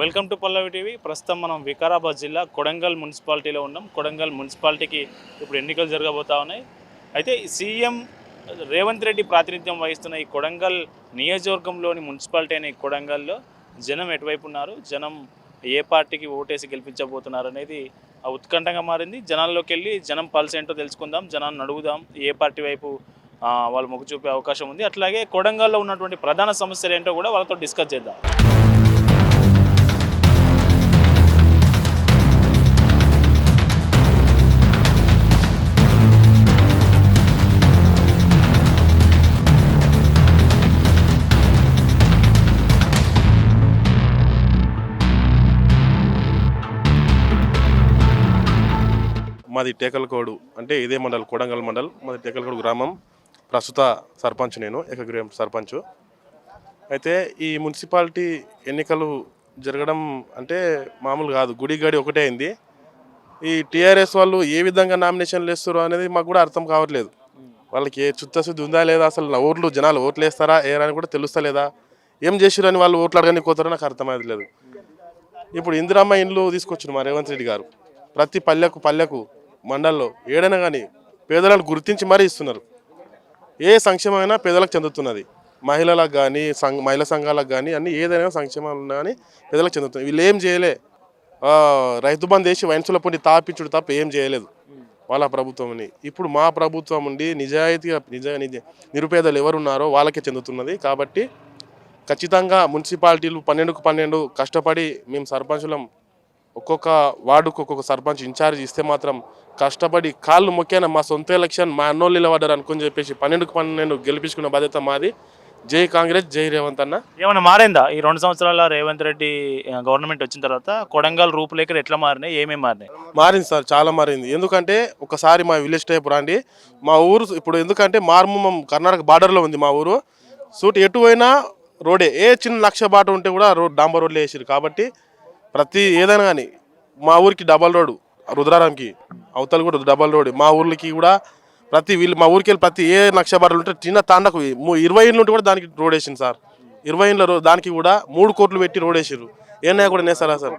Welcome to Pallavi TV. ప్రస్తుతం మనం వికారాబాద్ జిల్లా కొడంగల్ మున్సిపాలిటీలో ఉన్నాం. కొడంగల్ మున్సిపాలిటీకి ఇప్పుడు ఎన్నికలు జరగబోతా ఉన్నాయి. అయితే సీఎం రేవంత్ రెడ్డి ప్రాతినిధ్యం వహిస్తున్న ఈ కొడంగల్ నియోజకవర్గంలోని మున్సిపాలిటీ అయిన ఈ కొడంగల్లో జనం ఎటువైపు ఉన్నారు, జనం ఏ పార్టీకి ఓటేసి గెలిపించబోతున్నారు అనేది ఉత్కంఠంగా మారింది. జనాల్లోకి వెళ్ళి జనం పల్స్ ఏంటో తెలుసుకుందాం, జనాన్ని అడుగుదాం ఏ పార్టీ వైపు వాళ్ళు మొగ్గు చూపే అవకాశం ఉంది. అట్లాగే కొడంగల్లో ఉన్నటువంటి ప్రధాన సమస్యలు ఏంటో కూడా వాళ్ళతో డిస్కస్ చేద్దాం. మాది టేకల్కోడు అంటే ఇదే మండల్, కొడంగల్ మండల్. మాది టేకల్కోడు గ్రామం. ప్రస్తుత సర్పంచ్, నేను ఏకగ్రీవం సర్పంచ్. అయితే ఈ మున్సిపాలిటీ ఎన్నికలు జరగడం అంటే మామూలు కాదు, గుడి గడి ఒకటే అయింది. ఈ టీఆర్ఎస్ వాళ్ళు ఏ విధంగా నామినేషన్లు వేస్తారు అనేది మాకు కూడా అర్థం కావట్లేదు. వాళ్ళకి ఏ చిత్తశుద్ధి ఉందా లేదా, అసలు ఓట్లు జనాలు ఓట్లు వేస్తారా వేయరని కూడా తెలుస్తలేదా, ఏం చేసిరని వాళ్ళు ఓట్లు అడగని పోతారో నాకు అర్థమయ్యలేదు. ఇప్పుడు ఇందిరమ్మ ఇండ్లు తీసుకొచ్చారు మా రేవంత్ రెడ్డి గారు. ప్రతి పల్లెకు మండల్లో ఏడైనా కానీ పేదలను గుర్తించి మరీ ఇస్తున్నారు. ఏ సంక్షేమమైనా పేదలకు చెందుతున్నది. మహిళలకు కానీ మహిళా సంఘాలకు కానీ అన్ని ఏదైనా సంక్షేమాలు ఉన్నా కానీ పేదలకు చెందుతుంది. వీళ్ళు ఏం చేయలే. రైతు బంధు వేసి వైన్సుల పొండి తాపించుడు తప్ప ఏం చేయలేదు వాళ్ళ ప్రభుత్వంని. ఇప్పుడు మా ప్రభుత్వం ఉండి నిజాయితీగా నిరుపేదలు ఎవరున్నారో వాళ్ళకే చెందుతున్నది. కాబట్టి ఖచ్చితంగా మున్సిపాలిటీలు 12కు 12 కష్టపడి మేము సర్పంచులం ఒక్కొక్క వార్డుకు ఒక్కొక్క సర్పంచ్ ఇన్ఛార్జ్ ఇస్తే మాత్రం కష్టపడి కాళ్ళు మొక్కాన మా సొంత ఎలక్షన్ మా అన్నోళ్ళు నిలబడ్డారు అనుకుని చెప్పేసి 12కు 12 గెలిపించుకున్న బాధ్యత మాది. జై కాంగ్రెస్, జై రేవంత్ అన్న. ఏమైనా మారిందా ఈ 2 సంవత్సరాల రేవంత్ రెడ్డి గవర్నమెంట్ వచ్చిన తర్వాత? కొడంగల్ రూపురేఖలు ఎట్లా మారినాయి, ఏమేమి మారినాయి? మారింది సార్, చాలా మారింది. ఎందుకంటే ఒకసారి మా విలేజ్ టైప్ రండి. మా ఊరు ఇప్పుడు ఎందుకంటే మార్మం కర్ణాటక బార్డర్లో ఉంది మా ఊరు. సూట్ ఎటు పోయినా రోడే, ఏ చిన్న లక్ష బాట ఉంటే కూడా డాంబర్ రోడ్లు వేసారు. కాబట్టి ప్రతి ఏదైనా కానీ మా ఊరికి డబల్ రోడ్డు, రుద్రారాంకి అవతల కూడా డబల్ రోడ్. మా ఊర్లకి కూడా మా ఊరికి వెళ్ళి ప్రతి ఏ లక్ష బాటలు ఉంటే చిన్న తాండకు 20 ఇండ్లు ఉంటే కూడా దానికి రోడ్ వేసింది సార్. 20 ఇండ్ల దానికి కూడా 3 కోట్లు పెట్టి రోడ్ వేసారు. ఏనా కూడా నేస్తారా సార్?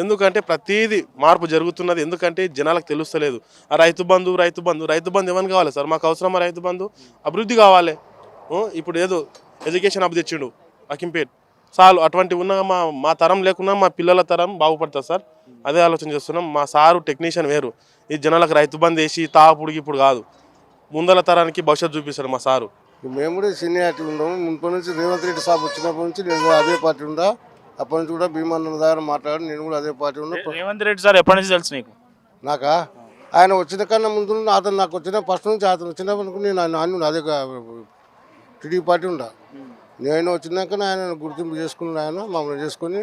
ఎందుకంటే ప్రతిదీ మార్పు జరుగుతున్నది. ఎందుకంటే జనాలకు తెలుస్తలేదు. ఆ రైతు బంధు ఏమని కావాలి సార్? మాకు అవసరమా రైతు బంధు? అభివృద్ధి కావాలి. ఇప్పుడు ఏదో ఎడ్యుకేషన్ అభివృద్ధి తెచ్చిండు అకింపేట్ చాలు. అటువంటివి ఉన్న మా తరం లేకున్నా మా పిల్లల తరం బాగుపడుతుంది సార్. అదే ఆలోచన చేస్తున్నాం. మా సారు టెక్నీషియన్ వేరు. ఈ జనాలకు రైతు బంధు వేసి తాపుడికి ఇప్పుడు కాదు, ముందల తరానికి భవిష్యత్తు చూపిస్తారు మా సారు. మేము కూడా సీనియారిటీ ఉన్నాము. మున్పటి నుంచి రేవంత్ రెడ్డి సాబ్ వచ్చినప్పటి నుంచి నేను అదే పార్టీ ఉందా. అప్పటి నుంచి కూడా భీమన్న దగ్గర మాట్లాడి నేను కూడా అదే పార్టీ ఉన్నా. రేవంత్ రెడ్డి సార్ ఎప్పటి నుంచి తెలుసు నీకు? నాకా ఆయన వచ్చిన కన్నా ముందు అతను నాకు వచ్చిన ఫస్ట్ నుంచి అతను వచ్చినప్పటికి నేను ఆయన అదే టీడీ పార్టీ ఉండా. నేను వచ్చినాక ఆయన గుర్తింపు చేసుకున్నాను. ఆయన మమ్మల్ని చేసుకొని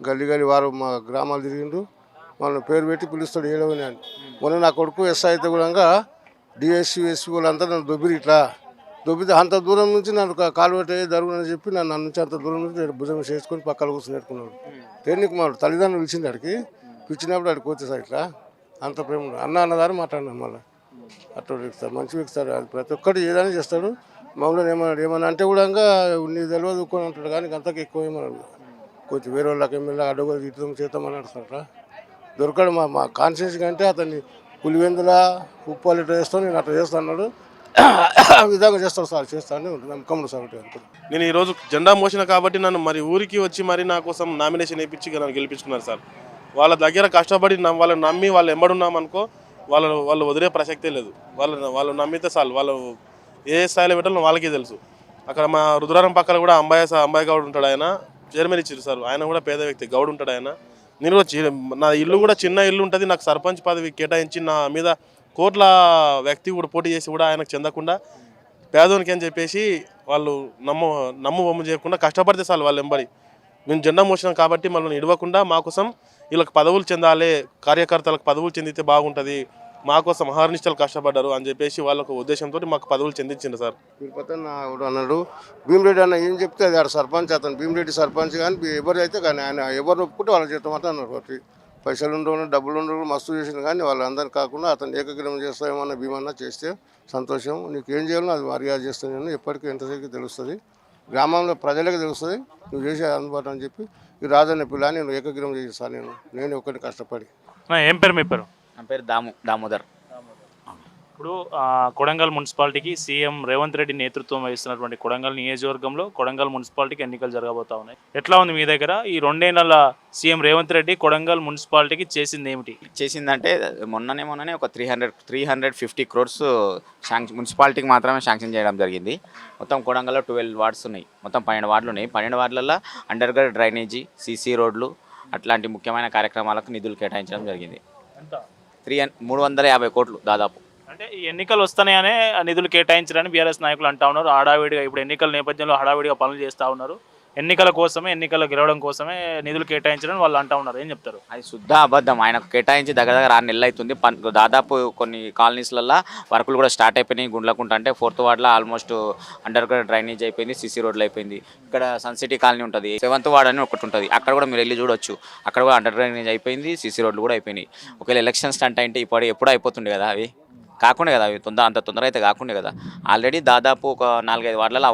గల్లీ వారు మా గ్రామాలు తిరిగిండు. మమ్మల్ని పేరు పెట్టి పిలుస్తాడు ఏడవని అని. మొన్న నా కొడుకు ఎస్ఐ అయితే కూడా డిఎస్సీ ఎస్సీ వాళ్ళంతా నన్ను దొబ్బితే అంత దూరం నుంచి నన్ను కాలువటే జరుగునని చెప్పి నన్ను నుంచి అంత దూరం నుంచి నేను భుజం చేసుకొని పక్కన కూర్చొని నేర్చుకున్నాడు. టెన్నిక్ మా తల్లిదండ్రులు పిలిచింది అడికి. పిలిచినప్పుడు అడికి పోతే సార్ ఇట్లా అంత ప్రేమ అన్నదారు మాట్లాడినాను. మళ్ళీ అట్లా వ్యక్తారు, మంచి వ్యక్తారు. అది ప్రతి ఒక్కటి ఏదైనా చేస్తాడు. మమ్మల్ని ఏమన్నా అంటే కూడా నీ తెలియదు ఊకొని అంటాడు. కానీ అంతకు ఎక్కువ ఏమన్నా కొంచెం వేరే వాళ్ళకి ఎమ్మెల్యే అడ్డగోలు ఇటు చేద్దామని అంటారా దొరకడు. మా కాన్షియస్ కంటే అతన్ని పులివెందుల ఉప్పాలు ఇట్లా చేస్తాను, నేను అట్లా చేస్తాను అన్నాడు. ఆ విధంగా చేస్తాడు సార్, చేస్తాను నమ్మకం సార్. నేను ఈరోజు జెండా మోసిన కాబట్టి నన్ను మరి ఊరికి వచ్చి మరి నా కోసం నామినేషన్ వేయించి నన్ను గెలిపించుకున్నారు సార్. వాళ్ళ దగ్గర కష్టపడి వాళ్ళని నమ్మి వాళ్ళు ఎంబడున్నాం అనుకో, వాళ్ళు వదిలే ప్రసక్తే లేదు. వాళ్ళు నమ్మితే చాలు. వాళ్ళు ఏ స్థాయిలో పెట్టాలో వాళ్ళకే తెలుసు. అక్కడ మా రుద్రారం పక్కన కూడా అంబాయి గౌడ్ ఉంటాడు. ఆయన చైర్మన్ ఇచ్చారు సార్. ఆయన కూడా పేద వ్యక్తి, గౌడ్ ఉంటాడు ఆయన. నేను కూడా నా ఇల్లు కూడా చిన్న ఇల్లు ఉంటుంది. నాకు సర్పంచ్ పదవి కేటాయించి నా మీద కోట్ల వ్యక్తి కూడా పోటీ చేసి కూడా ఆయనకు చెందకుండా పేదోనికి అని చెప్పేసి వాళ్ళు నమ్ము బొమ్మ చేయకుండా కష్టపడితే చాలు వాళ్ళు ఎంబడి. మేము జెండా మోసినాం కాబట్టి మనల్ని ఇడవకుండా మా కోసం వీళ్ళకి పదవులు చెందాలి, కార్యకర్తలకు పదవులు చెందితే బాగుంటుంది, మా కోసం మహానిష్టలు కష్టపడ్డారు అని చెప్పేసి వాళ్ళకు ఉద్దేశంతో మాకు పదవులు చెందించింది సార్. తిరుపతి అన్నాడు భీమిరెడ్డి అన్న ఏం చెప్తే అది ఆడ సర్పంచ్, అతను భీమిరెడ్డి సర్పంచ్ కానీ ఎవరు అయితే కానీ ఆయన ఎవరు ఒప్పుకుంటే వాళ్ళ చేస్తాం అంటే అన్నారు. పైసలు ఉండవు, డబ్బులు ఉండవు, మస్తు చేసింది. కానీ వాళ్ళందరూ కాకుండా అతను ఏకగ్రహం చేస్తామన్నా భీమన్నా చేస్తే సంతోషం. నీకు ఏం చేయాలో అది మర్యాద చేస్తాను. ఎప్పటికీ ఎంతసేపు తెలుస్తుంది. గ్రామంలో ప్రజలకు తెలుస్తుంది నువ్వు చేసే అందుబాటు అని చెప్పి ఈ రాజన్న పిల్ల నేను ఏకగ్రీవం చేస్తాను నేను ఒకటి కష్టపడి. ఏం పేరు మీ పేరు? నా పేరు దామోదర్. ఇప్పుడు కొడంగల్ మున్సిపాలిటీకి సీఎం రేవంత్ రెడ్డి నేతృత్వం వహిస్తున్నటువంటి కొడంగల్ నియోజకవర్గంలో కొడంగల్ మున్సిపాలిటీకి ఎన్నికలు జరగబోతా ఉన్నాయి. ఎట్లా ఉంది మీ దగ్గర ఈ 2 నెలల సీఎం రేవంత్ రెడ్డి కొడంగల్ మున్సిపాలిటీకి చేసింది ఏమిటి? చేసిందంటే మొన్ననే ఒక 350 crores మున్సిపాలిటీకి మాత్రమే శాంక్షన్ చేయడం జరిగింది. మొత్తం కొడంగల్లో 12 వార్డ్స్ ఉన్నాయి, మొత్తం 12 వార్డులు ఉన్నాయి. 12 వార్డులలో అండర్ గ్రౌండ్ డ్రైనేజీ, సీసీ రోడ్లు అట్లాంటి ముఖ్యమైన కార్యక్రమాలకు నిధులు కేటాయించడం జరిగింది. 350 కోట్లు దాదాపు. అంటే ఈ ఎన్నికలు వస్తున్నాయనే నిధులు కేటాయించారని బీఆర్ఎస్ నాయకులు అంటా ఉన్నారు. హడావిడిగా ఇప్పుడు ఎన్నికల నేపథ్యంలో హడావిడిగా పనులు చేస్తూ ఉన్నారు. ఎన్నికల కోసమే, ఎన్నికలు గెలవడం కోసమే నిధులు కేటాయించారని వాళ్ళు అంటా ఉన్నారు. ఏం చెప్తారు? అది శుద్ధ అబద్ధం. ఆయనకు కేటాయించి దగ్గర 6 నెలలు అవుతుంది. దాదాపు కొన్ని కాలనీస్లలో వర్కులు కూడా స్టార్ట్ అయిపోయినాయి. గుండ్లకుంట అంటే 4th వార్డులో ఆల్మోస్ట్ అండర్ గ్రౌండ్ డ్రైనేజ్ అయిపోయింది, సీసీ రోడ్లు అయిపోయింది. ఇక్కడ సన్ సిటీ కాలనీ ఉంటుంది, 7th వార్డ్ అని ఒకటి ఉంటుంది, అక్కడ కూడా మీరు వెళ్ళి చూడొచ్చు. అక్కడ కూడా అండర్ డ్రైనేజ్ అయిపోయింది, సీసీ రోడ్లు కూడా అయిపోయినాయి. ఒకవేళ ఎలక్షన్స్ అంటే ఎప్పుడూ అయిపోతుండే కదా, అవి కాకుండా కదా, అవి అంత తొందరగా అయితే కాకుండా కదా. ఆల్రెడీ దాదాపు ఒక 4-5 వార్డులలో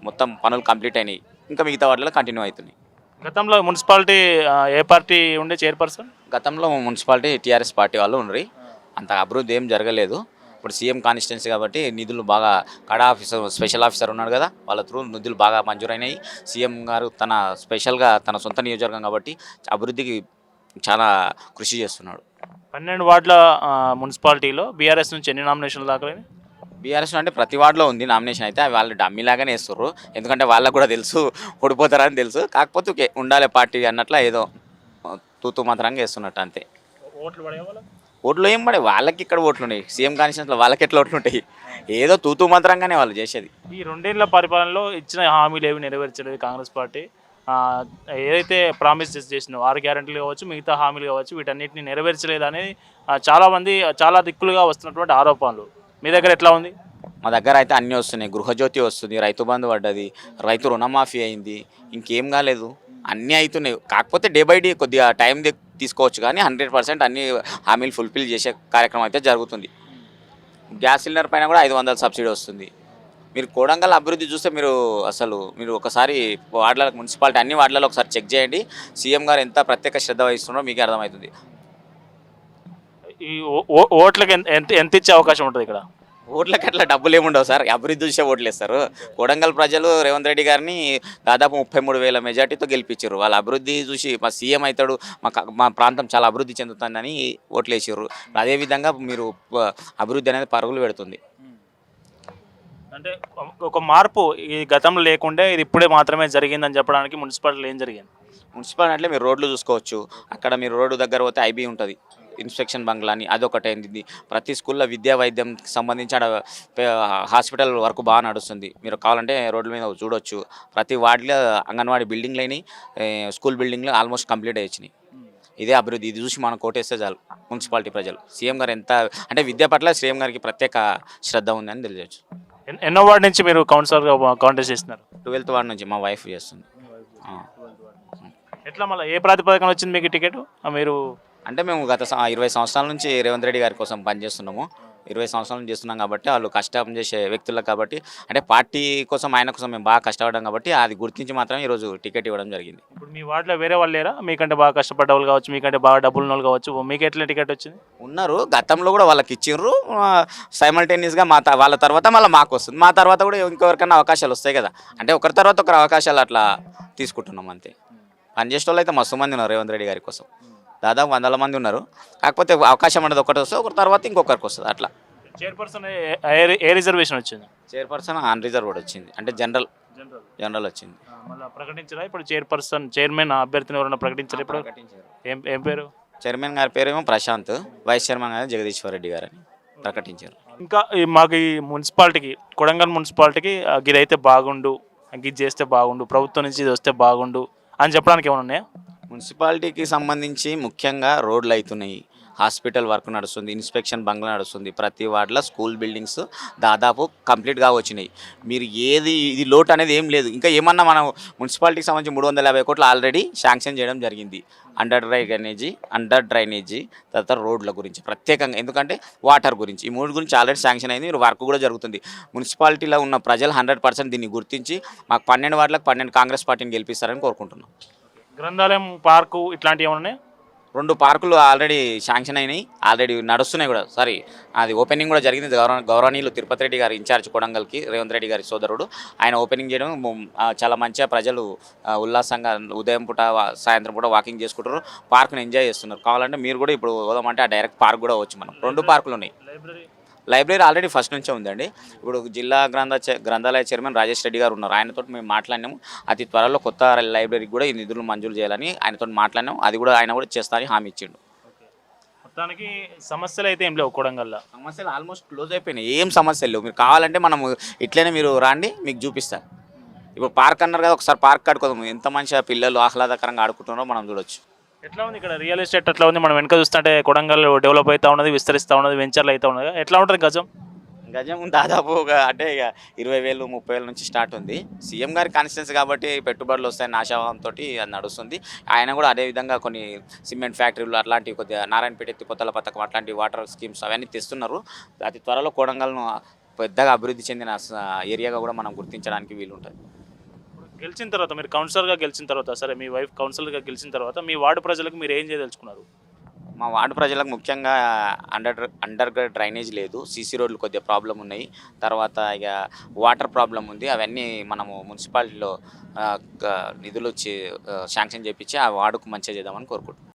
మొత్తం పనులు కంప్లీట్ అయినాయి, ఇంకా మిగతా వార్డులలో కంటిన్యూ అవుతున్నాయి. గతంలో మున్సిపాలిటీ ఏ పార్టీ ఉండే చైర్పర్సన్? గతంలో మున్సిపాలిటీ టీఆర్ఎస్ పార్టీ వాళ్ళు ఉన్నారు. అంత అభివృద్ధి ఏం జరగలేదు. ఇప్పుడు సీఎం కాన్స్టిట్యున్సీ కాబట్టి నిధులు బాగా కడా ఆఫీసర్, స్పెషల్ ఆఫీసర్ ఉన్నాడు కదా, వాళ్ళ త్రూ నిధులు బాగా మంజూరైనాయి. సీఎం గారు తన స్పెషల్గా తన సొంత నియోజకవర్గం కాబట్టి అభివృద్ధికి చాలా కృషి చేస్తున్నాడు. 12 వార్డుల మున్సిపాలిటీలో బీఆర్ఎస్ నుంచి ఎన్ని నామినేషన్లు దాఖలైనాయి? బీఆర్ఎస్ అంటే ప్రతి వార్డులో ఉంది నామినేషన్. అయితే వాళ్ళు డమ్మీలాగానే వేస్తారు, ఎందుకంటే వాళ్ళకు కూడా తెలుసు ఓడిపోతారని తెలుసు. కాకపోతే ఉండాలి పార్టీ అన్నట్ల ఏదో తూతూ మాత్రంగా వేస్తున్నట్టు అంతే. ఓట్లు ఏం పడే వాళ్ళకి ఇక్కడ ఓట్లు ఉన్నాయి, సీఎం కాన్స్టిట్యూన్సీలో వాళ్ళకి ఎట్లా ఓట్లు ఉంటాయి? ఏదో తూతూ మాత్రంగానే వాళ్ళు చేసేది. ఈ 2 ఏళ్ల పరిపాలనలో ఇచ్చిన హామీలు ఏవి నెరవేర్చలేదు కాంగ్రెస్ పార్టీ. ఏదైతే ప్రామిస్ చేసినో 6 గ్యారెంటీలు కావచ్చు, మిగతా హామీలు కావచ్చు, వీటన్నిటిని నెరవేర్చలేదు అనేది చాలామంది చాలా దిక్కులుగా వస్తున్నటువంటి ఆరోపణలు. మీ దగ్గర ఎట్లా ఉంది? మా దగ్గర అయితే అన్నీ వస్తున్నాయి. గృహజ్యోతి వస్తుంది, రైతు బంధు పడ్డది, రైతు రుణమాఫీ అయింది, ఇంకేం కాలేదు, అన్నీ అవుతున్నాయి. కాకపోతే డే బై డే కొద్దిగా టైం తీసుకోవచ్చు, కానీ 100% అన్ని హామీలు ఫుల్ఫిల్ చేసే కార్యక్రమం అయితే జరుగుతుంది. గ్యాస్ సిలిండర్ పైన కూడా 500 సబ్సిడీ వస్తుంది. మీరు కొడంగల్ అభివృద్ధి చూస్తే మీరు ఒకసారి వార్డుల మున్సిపాలిటీ అన్ని వార్డులలో ఒకసారి చెక్ చేయండి. సీఎం గారు ఎంత ప్రత్యేక శ్రద్ధ వహిస్తున్నారో మీకే అర్థమవుతుంది. ఈ ఓట్లకి ఎంత ఇచ్చే అవకాశం ఉంటుంది ఇక్కడ? ఓట్లకి అట్లా డబ్బులు ఏముండవు సార్, అభివృద్ధి చూసే ఓట్లు వేస్తారు. కొడంగల్ ప్రజలు రేవంత్ రెడ్డి గారిని దాదాపు 33,000 మెజార్టీతో గెలిపించారు. వాళ్ళ అభివృద్ధి చూసి మా సీఎం అవుతాడు, మా ప్రాంతం చాలా అభివృద్ధి చెందుతుందని ఓట్లు వేసారు. అదేవిధంగా మీరు అభివృద్ధి అనేది పరుగులు పెడుతుంది. అంటే ఒక మార్పు ఈ గతంలో లేకుండే ఇది ఇప్పుడే మాత్రమే జరిగిందని చెప్పడానికి మున్సిపాలిటీలో ఏం జరిగింది? మున్సిపాలిటీ అంటే మీరు రోడ్లు చూసుకోవచ్చు. అక్కడ మీరు రోడ్డు దగ్గర పోతే ఐబీ ఉంటుంది, ఇన్స్పెక్షన్ బంగ్లా అని, అదొకటి అయింది. ప్రతి స్కూల్లో విద్యా వైద్యంకి సంబంధించి హాస్పిటల్ వర్క్ బాగా నడుస్తుంది. మీరు కావాలంటే రోడ్ల మీద చూడొచ్చు. ప్రతి వార్డులో అంగన్వాడీ బిల్డింగ్లు అయినాయి, స్కూల్ బిల్డింగ్లు ఆల్మోస్ట్ కంప్లీట్ అయ్యింది. ఇదే అభివృద్ధి. ఇది చూసి మనం కోటేస్తే చాలు మున్సిపాలిటీ ప్రజలు. సీఎం గారు ఎంత అంటే విద్య పట్ల సీఎం గారికి ప్రత్యేక శ్రద్ధ ఉందని తెలియజేయచ్చు. ఎన్నో వార్డు నుంచి మీరు కౌన్సిలర్గా కాంటెస్ట్ చేస్తున్నారు? 12th వార్డు నుంచి మా వైఫ్ చేస్తుంది. ఎట్లా మళ్ళీ ఏ ప్రాతిపదికన వచ్చింది మీకు టికెట్? మీరు అంటే మేము గత 20 సంవత్సరాల నుంచి రేవంత్ రెడ్డి గారి కోసం పనిచేస్తున్నాము. 20 సంవత్సరాల నుంచి చేస్తున్నాం కాబట్టి వాళ్ళు కష్టం చేసే వ్యక్తులకు కాబట్టి, అంటే పార్టీ కోసం ఆయన కోసం మేము బాగా కష్టపడ్డాం కాబట్టి అది గుర్తించి మాత్రమే ఈరోజు టికెట్ ఇవ్వడం జరిగింది. ఇప్పుడు మీ వార్డులో వేరే వాళ్ళు లేరా మీకంటే బాగా కష్టపడ్డ వాళ్ళు కావచ్చు, మీకంటే బాగా డబ్బులు ఉన్న వాళ్ళు కావచ్చు, మీకు ఎట్లా టికెట్ వచ్చింది? ఉన్నారు, గతంలో కూడా వాళ్ళకి ఇచ్చిర్రు. సైమల్టేనియస్గా వాళ్ళ తర్వాత మళ్ళీ మాకు వస్తుంది. మా తర్వాత కూడా ఇంకెవరికైనా అవకాశాలు వస్తాయి కదా, అంటే ఒకరి తర్వాత ఒకరు అవకాశాలు అట్లా తీసుకుంటున్నాం అంతే. పనిచేసే వాళ్ళు అయితే మస్తు మంది ఉన్నారు రేవంత్ రెడ్డి గారి కోసం, దాదాపు 100 మంది ఉన్నారు. కాకపోతే అవకాశం అనేది ఒకటి వస్తే ఒకరి తర్వాత ఇంకొకరికి వస్తుంది అట్లా. చైర్పర్సన్ ఏ రిజర్వేషన్ వచ్చింది? చైర్పర్సన్ అన్రిజర్వ్డ్ వచ్చింది, అంటే జనరల్ వచ్చింది. మళ్ళీ ప్రకటించరా ఇప్పుడు చైర్మన్ అభ్యర్థిని ఎవరైనా ప్రకటించారు ఇప్పుడు? ఏం పేరు? చైర్మన్ గారి పేరేమో ప్రశాంత్, వైస్ చైర్మన్ గారు జగదీశ్వర్ రెడ్డి గారు అని ప్రకటించారు. ఇంకా మాకు ఈ మున్సిపాలిటీకి, కొడంగల్ మున్సిపాలిటీకి ఇది అయితే బాగుండు, ఇది చేస్తే బాగుండు, ప్రభుత్వం నుంచి ఇది వస్తే బాగుండు అని చెప్పడానికి ఏమైనా ఉన్నాయా? మున్సిపాలిటీకి సంబంధించి ముఖ్యంగా రోడ్లు అవుతున్నాయి, హాస్పిటల్ వర్క్ నడుస్తుంది, ఇన్స్పెక్షన్ బంగ్లా నడుస్తుంది, ప్రతి వార్డులో స్కూల్ బిల్డింగ్స్ దాదాపు కంప్లీట్గా వచ్చినాయి. మీరు ఇది లోటు అనేది ఏం లేదు. ఇంకా ఏమన్నా మనం మున్సిపాలిటీకి సంబంధించి 350 కోట్లు ఆల్రెడీ శాంక్షన్ చేయడం జరిగింది. అండర్ డ్రైనేజీ తర్వాత రోడ్ల గురించి ప్రత్యేకంగా, ఎందుకంటే వాటర్ గురించి, ఈ మూడు గురించి ఆల్రెడీ శాంక్షన్ అయింది. వర్క్ కూడా జరుగుతుంది. మున్సిపాలిటీలో ఉన్న ప్రజలు 100% దీన్ని గుర్తించి మాకు 12 వార్డులకు 12 కాంగ్రెస్ పార్టీని గెలిపిస్తారని కోరుకుంటున్నాం. గ్రంథాలయం పార్కు ఇట్లాంటివి ఏమైనా ఉన్నాయి? 2 పార్కులు ఆల్రెడీ శాంక్షన్ అయినాయి, ఆల్రెడీ నడుస్తున్నాయి కూడా. అది ఓపెనింగ్ కూడా జరిగింది. గౌరవనీయులు తిరుపతి రెడ్డి గారు ఇన్ఛార్జ్ కొడంగల్కి, రేవంత్ రెడ్డి గారి సోదరుడు, ఆయన ఓపెనింగ్ చేయడం చాలా మంచిగా ప్రజలు ఉల్లాసంగా ఉదయం పూట సాయంత్రం పూట వాకింగ్ చేసుకుంటారు, పార్కుని ఎంజాయ్ చేస్తున్నారు. కావాలంటే మీరు కూడా ఇప్పుడు పోదామంటే ఆ డైరెక్ట్ పార్క్ కూడా వచ్చు. మనం 2 పార్కులు ఉన్నాయి. లైబ్రరీ ఆల్రెడీ ఫస్ట్ నుంచే ఉందండి. ఇప్పుడు జిల్లా గ్రంథాలయ చైర్మన్ రాజేష్ రెడ్డి గారు ఉన్నారు. ఆయనతో మేము మాట్లాడినాము. అతి త్వరలో కొత్త లైబ్రరీకి కూడా ఈ నిధులు మంజూరు చేయాలని ఆయనతో మాట్లాడినాము. అది కూడా ఆయన కూడా చేస్తారని హామీ ఇచ్చిండు. మొత్తానికి సమస్యలు అయితే ఏం లేవు కొడంగల్లో? సమస్యలు ఆల్మోస్ట్ క్లోజ్ అయిపోయినాయి. ఏం సమస్యలు లేవు. మీరు కావాలంటే మనము ఇట్లనే మీరు రాండి, మీకు చూపిస్తాను. ఇప్పుడు పార్క్ అన్నారు కదా, ఒకసారి పార్క్ ఆడుకోదాము. ఎంత మంచిగా పిల్లలు ఆహ్లాదకరంగా ఆడుకుంటున్నారో మనం చూడొచ్చు. ఎట్లా ఉంది ఇక్కడ రియల్ ఎస్టేట్? ఎట్లా ఉంది? మనం వెనక చూస్తుంటే కొడంగల్ డెవలప్ అవుతూ ఉన్నది, విస్తరిస్తూ ఉన్నది, వెంచర్లు అవుతూ ఉన్నది. ఎట్లా ఉంటుంది గజం? దాదాపు అంటే ఇక 20,000 30,000 నుంచి స్టార్ట్ ఉంది. సీఎం గారి కాన్స్టిట్యున్సీ కాబట్టి పెట్టుబడులు వస్తాయని ఆశాభావంతో అది నడుస్తుంది. ఆయన కూడా అదేవిధంగా కొన్ని సిమెంట్ ఫ్యాక్టరీలు అట్లాంటివి, కొద్దిగా నారాయణపేట ఎత్తిపోతల పథకం అట్లాంటి వాటర్ స్కీమ్స్ అవన్నీ తెస్తున్నారు. అతి త్వరలో కొడంగల్ను పెద్దగా అభివృద్ధి చెందిన ఏరియాగా కూడా మనం గుర్తించడానికి వీలుంటుంది. గెలిచిన తర్వాత, మీరు కౌన్సిలర్గా గెలిచిన తర్వాత, సరే మీ వైఫ్ కౌన్సిలర్గా గెలిచిన తర్వాత మీ వార్డు ప్రజలకు మీరు ఏం చేయదలుచుకున్నారు? మా వార్డు ప్రజలకు ముఖ్యంగా అండర్ గ్రౌండ్ డ్రైనేజ్ లేదు, సీసీ రోడ్లు కొద్దిగా ప్రాబ్లం ఉన్నాయి, తర్వాత ఇక వాటర్ ప్రాబ్లం ఉంది. అవన్నీ మనము మున్సిపాలిటీలో నిధులు శాంక్షన్ చేయించి ఆ వార్డుకు మంచిగా చేద్దామని కోరుకుంటున్నాం.